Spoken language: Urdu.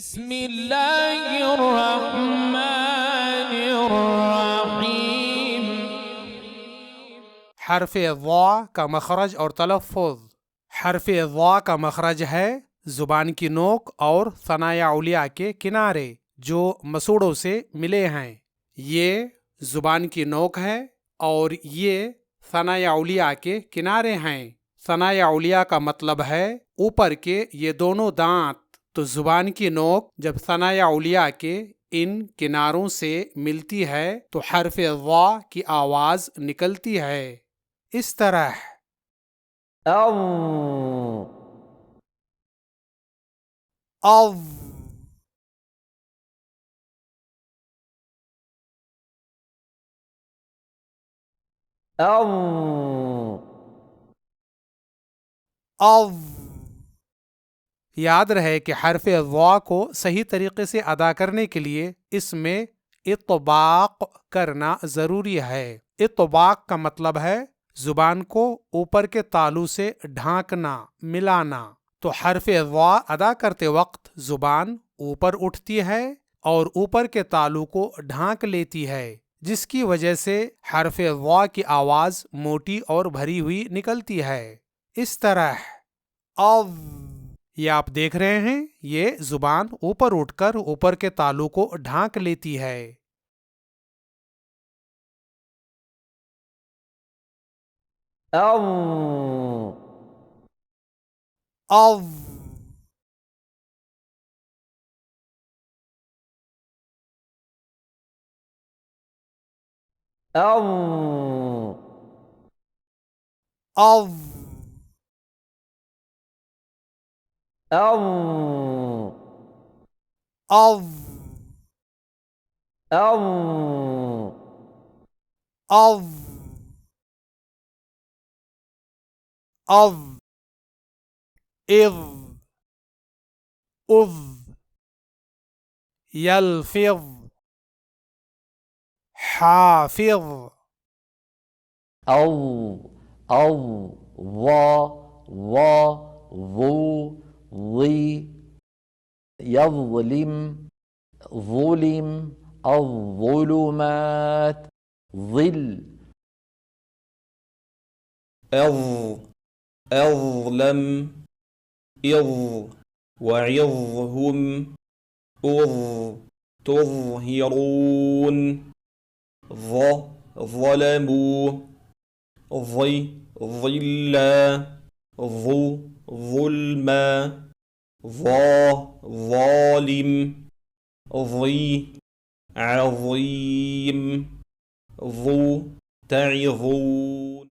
بسم اللہ الرحمن الرحیم۔ حرف ضا کا مخرج اور تلفظ۔ حرف ضا کا مخرج ہے زبان کی نوک اور ثنایا علیا کے کنارے جو مسوڑوں سے ملے ہیں۔ یہ زبان کی نوک ہے اور یہ ثنایا علیا کے کنارے ہیں۔ ثنایا علیا کا مطلب ہے اوپر کے یہ دونوں دانت۔ تو زبان کی نوک جب ثنایا علیا کے ان کناروں سے ملتی ہے تو حرف ضا کی آواز نکلتی ہے اس طرح۔ اض اض اض اض یاد رہے کہ حرف ضا کو صحیح طریقے سے ادا کرنے کے لیے اس میں اطباق کرنا ضروری ہے۔ اطباق کا مطلب ہے زبان کو اوپر کے تالو سے ڈھانکنا، ملانا۔ تو حرف ضا ادا کرتے وقت زبان اوپر اٹھتی ہے اور اوپر کے تالو کو ڈھانک لیتی ہے، جس کی وجہ سے حرف ضا کی آواز موٹی اور بھری ہوئی نکلتی ہے اس طرح۔ اض یہ آپ دیکھ رہے ہیں، یہ زبان اوپر اٹھ کر اوپر کے تالو کو ڈھانک لیتی ہے۔ اض اض اض اض اض اض اض اض اض اض اض یلفظ حافظ او او وا وا ظو ظی یظلم ظلم الظلمات ظل اظلم اض وعظهم اض تظهرون ظلموا ظلا ظلما ظالم عظيم ذو تعظون